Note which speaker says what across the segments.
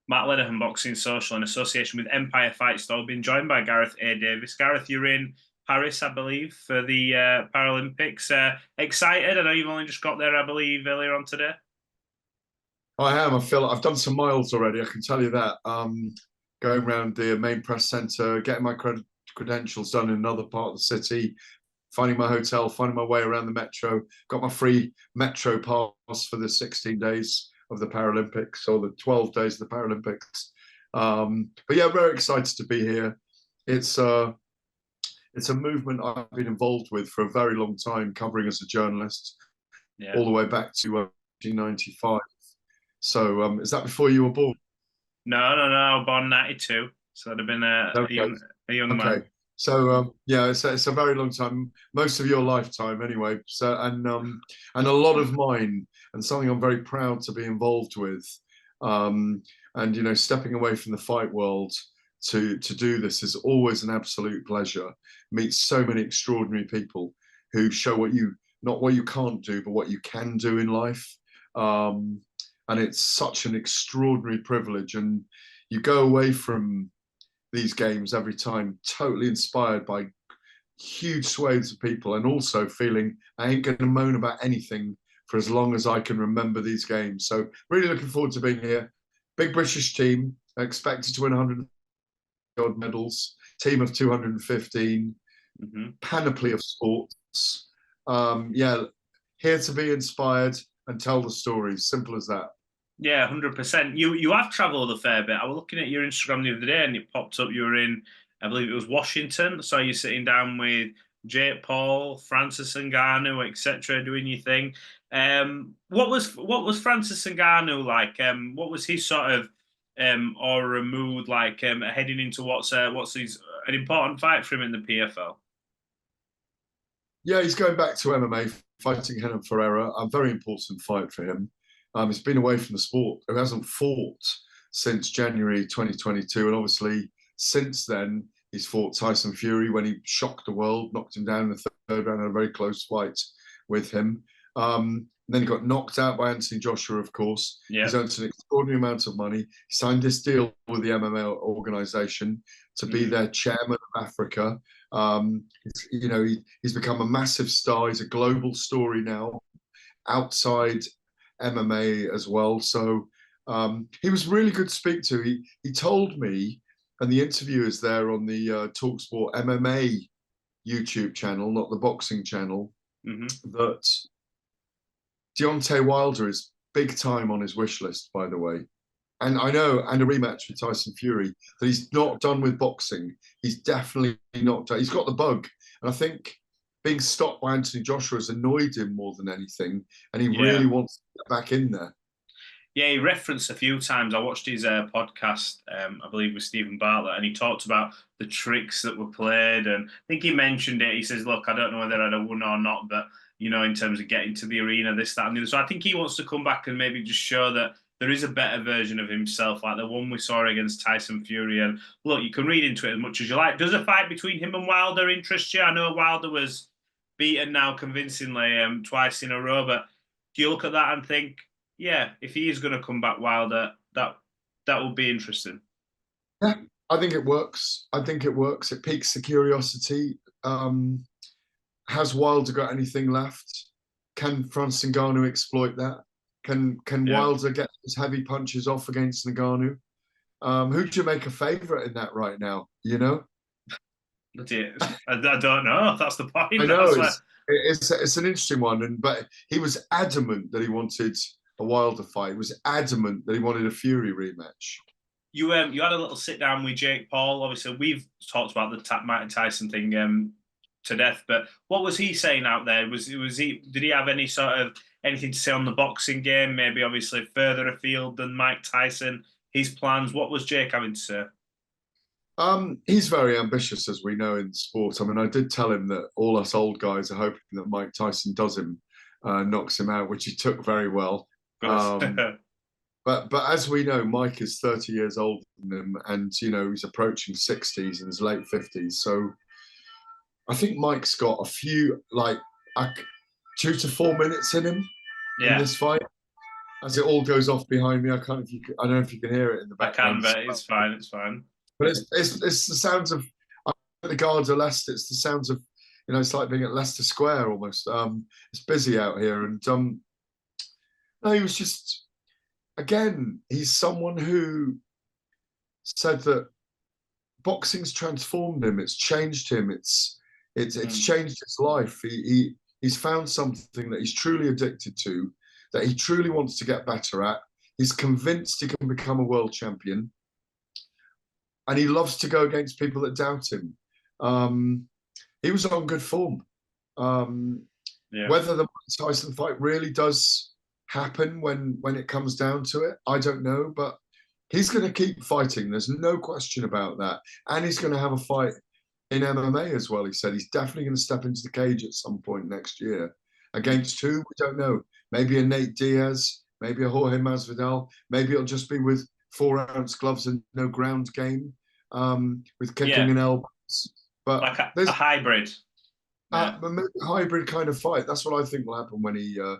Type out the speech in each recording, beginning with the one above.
Speaker 1: Matt Lenihan Boxing Social in association with Empire Fight Store, being joined by Gareth A. Davies. Gareth, you're in Paris, I believe, for the Paralympics. Excited? I know you've only just got there, I believe, earlier on today.
Speaker 2: I am. I feel like I've done some miles already. I can tell you that. Going around the main press centre, getting my credentials done in another part of the city, finding my hotel, finding my way around the metro. Got my free metro pass for the 16 days of the Paralympics or the 12 days of the Paralympics. But yeah, very excited to be here. It's uh, it's a movement I've been involved with for a very long time, covering as a journalist,
Speaker 1: Yeah.
Speaker 2: all the way back to 1995. So is that before you were born?
Speaker 1: No, no, no. I was born 92, so I'd have been
Speaker 2: Okay.
Speaker 1: a young man.
Speaker 2: Okay. So yeah, it's a very long time, most of your lifetime anyway. So and a lot of mine, and something I'm very proud to be involved with. And stepping away from the fight world to do this is always an absolute pleasure. Meet so many extraordinary people who show not what you can't do, but what you can do in life. And it's such an extraordinary privilege. And you go away from these games every time totally inspired by huge swathes of people, and also feeling I ain't going to moan about anything for as long as I can remember these games. So really looking forward to being here. Big British team, expected to win 100 gold medals, team of 215, panoply of sports. Yeah, here to be inspired and tell the stories. Simple as that.
Speaker 1: Yeah, 100%. You have travelled a fair bit. I was looking at your Instagram the other day, and it popped up. You were in, I believe it was Washington. So you're sitting down with Jake Paul, Francis Ngannou, etc., doing your thing. What was Francis Ngannou like? What was his sort of aura mood like heading into what's his an important fight for him in the PFL?
Speaker 2: Yeah, he's going back to MMA, fighting Renan Ferreira. A very important fight for him. He's been away from the sport. He hasn't fought since January 2022. And obviously, since then, he's fought Tyson Fury when he shocked the world, knocked him down in the third round, had a very close fight with him. Then he got knocked out by Anthony Joshua, of course.
Speaker 1: Yeah.
Speaker 2: He's earned an extraordinary amount of money. He signed this deal with the MMA organization to be their chairman of Africa. He's become a massive star. He's a global story now outside MMA as well. So he was really good to speak to. He told me, and the interview is there on the Talksport MMA YouTube channel, not the boxing channel, that Deontay Wilder is big time on his wish list, by the way. And I know, and a rematch with Tyson Fury, that he's not done with boxing. He's definitely not done. He's got the bug. And I think being stopped by Anthony Joshua has annoyed him more than anything. And he really wants to get back in there.
Speaker 1: Yeah, he referenced a few times. I watched his podcast, I believe, with Stephen Bartlett, and he talked about the tricks that were played. And I think he mentioned it. He says, look, I don't know whether I'd have won or not, but, in terms of getting to the arena, this, that, and the other. So I think he wants to come back and maybe just show that there is a better version of himself, like the one we saw against Tyson Fury. And look, you can read into it as much as you like. Does a fight between him and Wilder interest you? I know Wilder was beaten now convincingly twice in a row, but do you look at that and think, yeah, if he is going to come back Wilder, that would be interesting.
Speaker 2: Yeah, I think it works. It piques the curiosity. Has Wilder got anything left? Can Francis Ngannou exploit that? Can Wilder get his heavy punches off against Ngannou? Who do you make a favourite in that right now?
Speaker 1: I don't know. That's the point.
Speaker 2: I know it's an interesting one, but he was adamant that he wanted a Wilder fight. He was adamant that he wanted a Fury rematch.
Speaker 1: You had a little sit down with Jake Paul. Obviously, we've talked about the Mike Tyson thing to death, but what was he saying out there? Did he have any sort of anything to say on the boxing game? Maybe obviously further afield than Mike Tyson. His plans. What was Jake having to say?
Speaker 2: He's very ambitious, as we know in sport. I mean, I did tell him that all us old guys are hoping that Mike Tyson does him, knocks him out, which he took very well. But as we know, Mike is 30 years older than him, and he's approaching 60s in his late 50s. So I think Mike's got a few 2 to 4 minutes in him in this fight. as it all goes off behind me. I can't. If you, I don't know if you can hear it in the
Speaker 1: I can,
Speaker 2: background.
Speaker 1: but it's fine. It's fine.
Speaker 2: But it's the sounds of the guards are Leicester. It's the sounds of, it's like being at Leicester Square almost. It's busy out here, and no, he was just, again, he's someone who said that boxing's transformed him. It's changed him. It's changed his life. He's found something that he's truly addicted to, that he truly wants to get better at. He's convinced he can become a world champion, and he loves to go against people that doubt him. He was on good form. Whether the Tyson fight really does happen when it comes down to it, I don't know, but he's going to keep fighting. There's no question about that. And he's going to have a fight in MMA as well. He said he's definitely going to step into the cage at some point next year. Against who? We don't know. Maybe a Nate Diaz, maybe a Jorge Masvidal. Maybe it'll just be with 4-ounce gloves and no ground game, with kicking and elbows. But
Speaker 1: like a hybrid.
Speaker 2: A hybrid kind of fight. That's what I think will happen when he goes.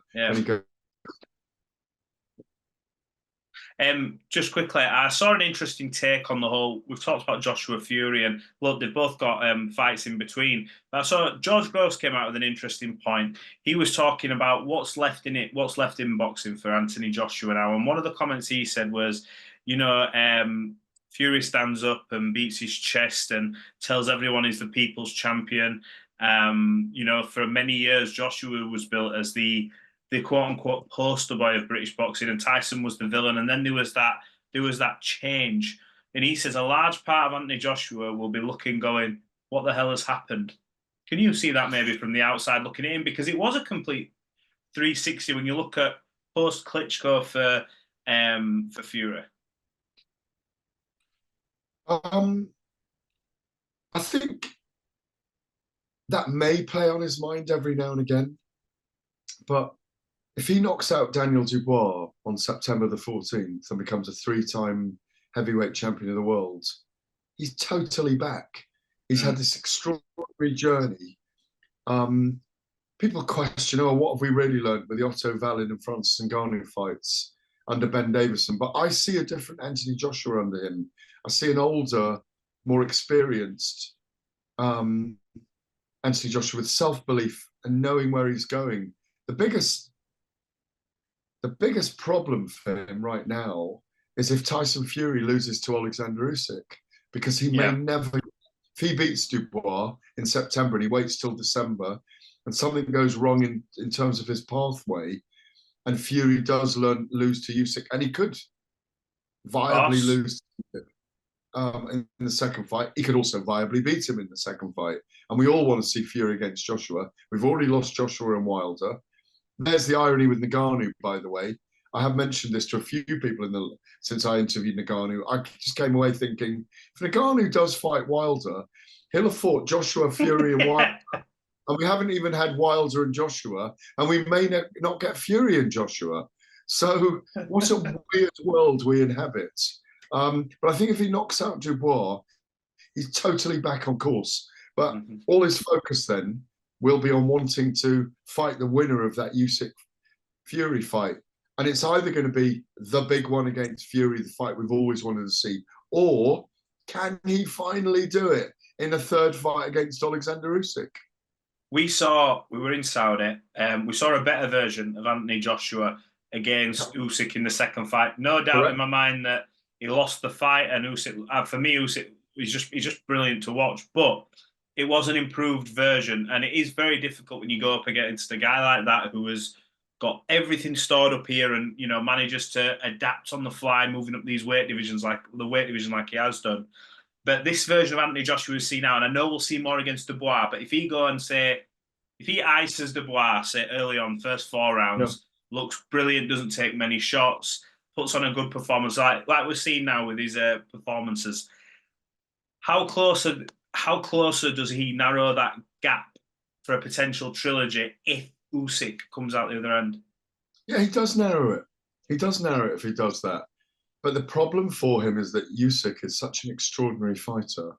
Speaker 1: Just quickly, I saw an interesting take on the whole. We've talked about Joshua Fury, and look, they've both got fights in between. But I saw George Gross came out with an interesting point. He was talking about what's left in boxing for Anthony Joshua now. And one of the comments he said was, Fury stands up and beats his chest and tells everyone he's the people's champion. For many years, Joshua was built as the quote-unquote poster boy of British boxing, and Tyson was the villain. And then there was that change. And he says a large part of Anthony Joshua will be looking, going, what the hell has happened? Can you see that maybe from the outside looking at him? Because it was a complete 360 when you look at post-Klitschko for Fury.
Speaker 2: I think that may play on his mind every now and again. But if he knocks out Daniel Dubois on September the 14th and becomes a 3-time heavyweight champion of the world, he's totally back. He's had this extraordinary journey. People question, what have we really learned with the Otto Wallin and Francis Ngannou fights under Ben Davison? But I see a different Anthony Joshua under him. I see an older, more experienced Anthony Joshua with self-belief and knowing where he's going. The biggest problem for him right now is if Tyson Fury loses to Oleksandr Usyk, because he may never, if he beats Dubois in September and he waits till December and something goes wrong in terms of his pathway and Fury does lose to Usyk, and he could viably lose in the second fight. He could also viably beat him in the second fight. And we all want to see Fury against Joshua. We've already lost Joshua and Wilder. There's the irony with Ngannou, by the way. I have mentioned this to a few people since I interviewed Ngannou. I just came away thinking, if Ngannou does fight Wilder, he'll have fought Joshua, Fury, and Wilder. And we haven't even had Wilder and Joshua, and we may not get Fury and Joshua. So what a weird world we inhabit. But I think if he knocks out Dubois, he's totally back on course. But all his focus then will be on wanting to fight the winner of that Usyk Fury fight. And it's either going to be the big one against Fury, the fight we've always wanted to see, or can he finally do it in a third fight against Oleksandr Usyk?
Speaker 1: We were in Saudi, we saw a better version of Anthony Joshua against Usyk in the second fight. No doubt in my mind that he lost the fight, and Usyk, for me, Usyk he's just brilliant to watch. But it was an improved version, and it is very difficult when you go up against a guy like that who has got everything stored up here and manages to adapt on the fly, moving up these weight divisions like he has done. But this version of Anthony Joshua we see now, and I know we'll see more against Dubois, but if he ices Dubois, say early on, first 4 rounds, looks brilliant, doesn't take many shots, puts on a good performance, like we're seeing now with his performances, how closer does he narrow that gap for a potential trilogy if Usyk comes out the other end?
Speaker 2: Yeah, he does narrow it. He does narrow it if he does that. But the problem for him is that Usyk is such an extraordinary fighter.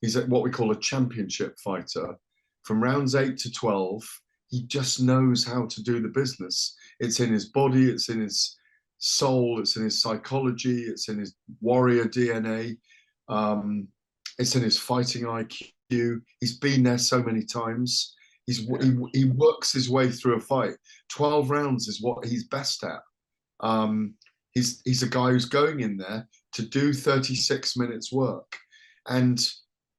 Speaker 2: He's what we call a championship fighter. From rounds 8 to 12, he just knows how to do the business. It's in his body, it's in his soul, it's in his psychology, it's in his warrior DNA, it's in his fighting IQ. He's been there so many times. He works his way through a fight. 12 rounds is what he's best at. He's a guy who's going in there to do 36 minutes work, and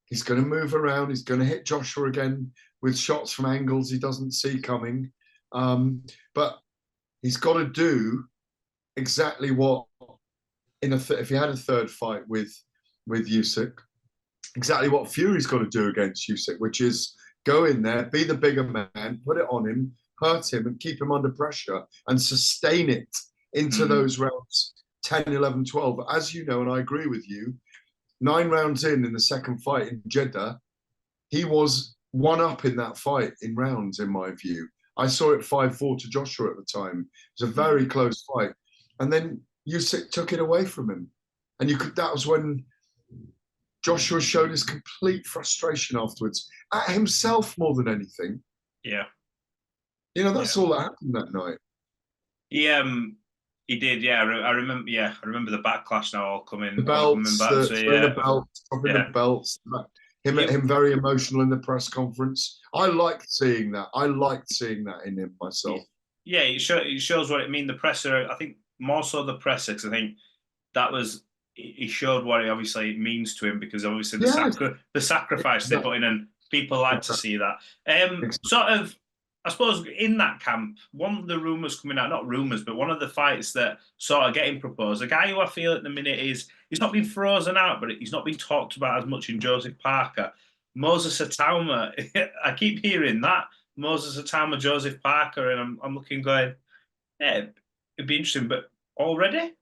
Speaker 2: he's going to move around. He's going to hit Joshua again with shots from angles he doesn't see coming. But he's got to do exactly what if he had a third fight with Usyk, exactly what Fury's got to do against Usyk, which is go in there, be the bigger man, put it on him, hurt him, and keep him under pressure and sustain it into those rounds 10, 11, 12. As you know, and I agree with you, 9 rounds in the second fight in Jeddah, he was one up in that fight in rounds, in my view. I saw it 5-4 to Joshua at the time. It was a very close fight. And then Usyk took it away from him. And that was when Joshua showed his complete frustration afterwards, at himself more than anything.
Speaker 1: Yeah.
Speaker 2: That's all that happened that night.
Speaker 1: He did, yeah. I remember. Yeah, I remember the backlash now all coming.
Speaker 2: The belts, the belts, dropping the belts. Him very emotional in the press conference. I liked seeing that. I liked seeing that in him myself.
Speaker 1: Yeah, it shows what it means. The presser, I think, more so the presser, because I think that was he showed what it obviously means to him, because obviously the sacrifice they put in, and people like to see that. Sort of. I suppose in that camp, one of the rumours coming out, not rumours, but one of the fights that sort of getting proposed, a guy who I feel at the minute he's not been frozen out, but he's not been talked about as much in Joseph Parker. Moses Itauma, I keep hearing that. Moses Itauma, Joseph Parker, and I'm looking going, yeah, it'd be interesting, but already?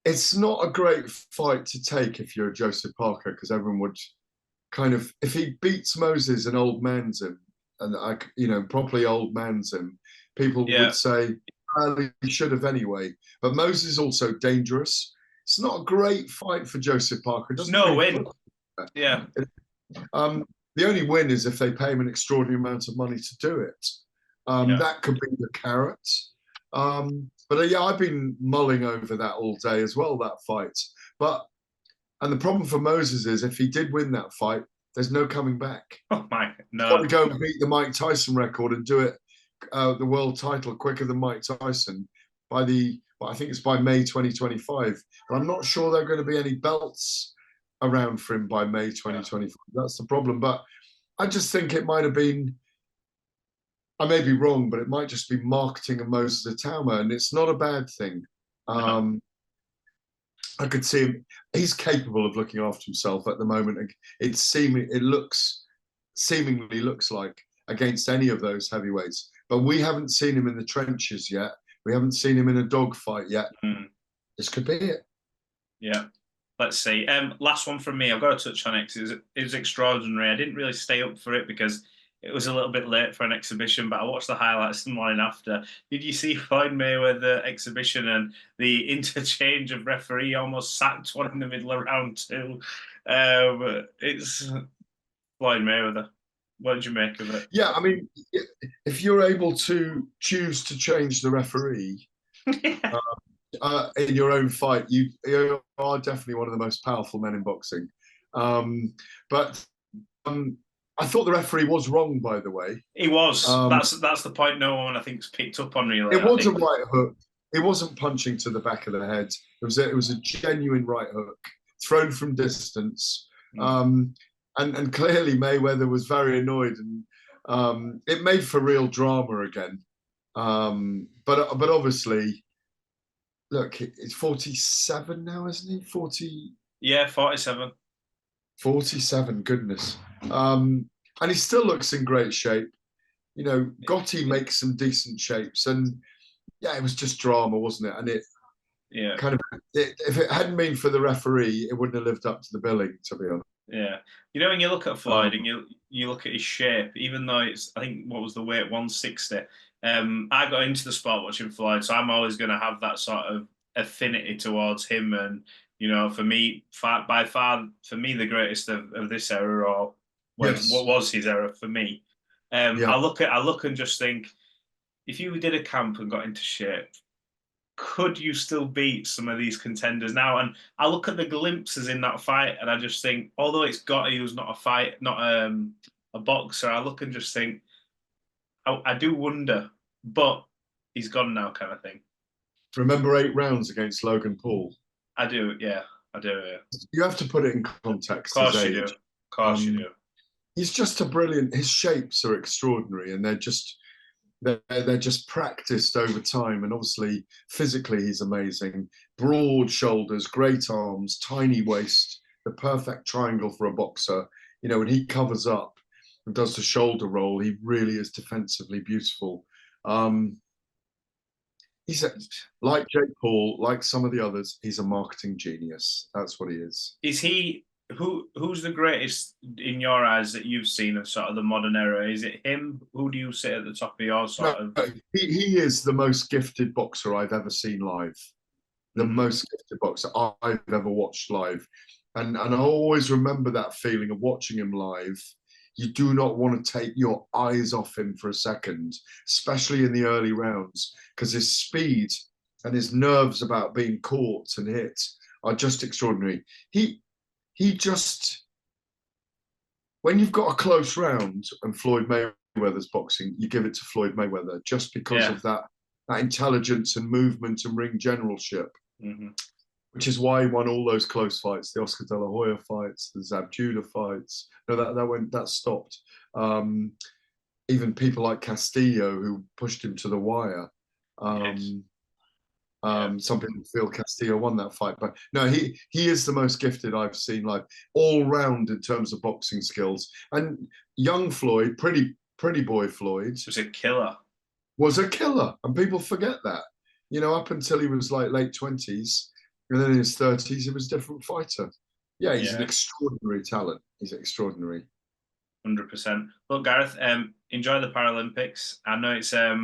Speaker 2: It's not a great fight to take if you're Joseph Parker, because everyone would kind of, if he beats Moses and old mans him, and properly old mans him, people would say, well, he should have anyway. But Moses is also dangerous. It's not a great fight for Joseph Parker.
Speaker 1: No win. Yeah.
Speaker 2: The only win is if they pay him an extraordinary amount of money to do it. That could be the carrot. But I've been mulling over that all day as well, that fight. And the problem for Moses is, if he did win that fight, there's no coming back.
Speaker 1: Oh my, no.
Speaker 2: He's got to go and beat the Mike Tyson record and do it, the world title, quicker than Mike Tyson I think it's by May 2025. But I'm not sure there are going to be any belts around for him by May 2025. That's the problem. But I just think it might have been, I may be wrong, but it might just be marketing of Moses Itauma, and it's not a bad thing. I could see him. He's capable of looking after himself at the moment. It seemingly looks like, against any of those heavyweights. But we haven't seen him in the trenches yet. We haven't seen him in a dogfight yet. This could be it.
Speaker 1: Yeah. Let's see. Last one from me. I've got to touch on it. It was extraordinary. I didn't really stay up for it because it was a little bit late for an exhibition, but I watched the highlights the morning after. Did you see Floyd Mayweather exhibition and the interchange of referee almost sacked one in the middle of round 2? It's Floyd Mayweather. What did you make of it?
Speaker 2: Yeah, I mean, if you're able to choose to change the referee in your own fight, you are definitely one of the most powerful men in boxing. But I thought the referee was wrong, by the way.
Speaker 1: He was. That's the point no one, I think, has picked up on really.
Speaker 2: It was a right hook. It wasn't punching to the back of the head. It was a genuine right hook, thrown from distance. And clearly Mayweather was very annoyed, and it made for real drama again. But obviously, look, it's 47 now, isn't he? 40.
Speaker 1: Yeah, 47.
Speaker 2: 47. Goodness. And he still looks in great shape. Gotti makes some decent shapes, and it was just drama, wasn't it? And if it hadn't been for the referee, it wouldn't have lived up to the billing, to be honest.
Speaker 1: Yeah, when you look at Floyd and you look at his shape, even though it's, I think, what was the weight, 160. I got into the sport watching Floyd, so I'm always going to have that sort of affinity towards him. And for me, by far, for me, the greatest of this era, or what was his era for me. I look and just think, if you did a camp and got into shape, could you still beat some of these contenders now? And I look at the glimpses in that fight, and I just think, although it's Gotti who's not a fight, not a boxer, I look and just think, I do wonder, but he's gone now, kind of thing.
Speaker 2: Remember 8 rounds against Logan Paul?
Speaker 1: I do, yeah, I do. Yeah.
Speaker 2: You have to put it in context. Of
Speaker 1: course
Speaker 2: his
Speaker 1: you do.
Speaker 2: age.
Speaker 1: Of course you do.
Speaker 2: He's just a brilliant. His shapes are extraordinary, and they're just practiced over time. And obviously, physically, he's amazing. Broad shoulders, great arms, tiny waist, the perfect triangle for a boxer. You know, when he covers up and does the shoulder roll, he really is defensively beautiful. He's like Jake Paul, like some of the others. He's a marketing genius. That's what he is.
Speaker 1: Is he? Who's the greatest in your eyes that you've seen of sort of the modern era? Is it him? Who do you sit at the top of your sort of?
Speaker 2: He is the most gifted boxer I've ever seen live. The most gifted boxer I've ever watched live. And I always remember that feeling of watching him live. You do not want to take your eyes off him for a second, especially in the early rounds, because his speed and his nerves about being caught and hit are just extraordinary. He just, when you've got a close round and Floyd Mayweather's boxing, you give it to Floyd Mayweather just because of that intelligence and movement and ring generalship, which is why he won all those close fights, the Oscar De La Hoya fights, the Zab Judah fights. No, that stopped. Even people like Castillo, who pushed him to the wire. Some people feel Castillo won that fight, but no, he is the most gifted I've seen live, all round in terms of boxing skills. And young Floyd, pretty boy Floyd,
Speaker 1: was a killer.
Speaker 2: And people forget that. You know, up until he was like late 20s, and then in his 30s, he was a different fighter. Yeah, he's an extraordinary talent. He's extraordinary.
Speaker 1: 100%. Look, Gareth, enjoy the Paralympics. I know it's a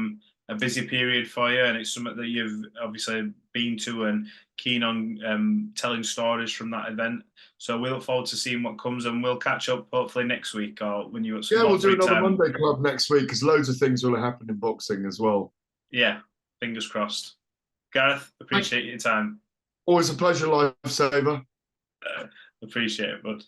Speaker 1: busy period for you, and it's something that you've obviously been to and keen on telling stories from that event. So we look forward to seeing what comes, and we'll catch up hopefully next week or when you've got some
Speaker 2: we'll do another Monday Club next week because loads of things will happen in boxing as well.
Speaker 1: Yeah, fingers crossed. Gareth, appreciate your time.
Speaker 2: Always a pleasure, lifesaver.
Speaker 1: Appreciate it, bud.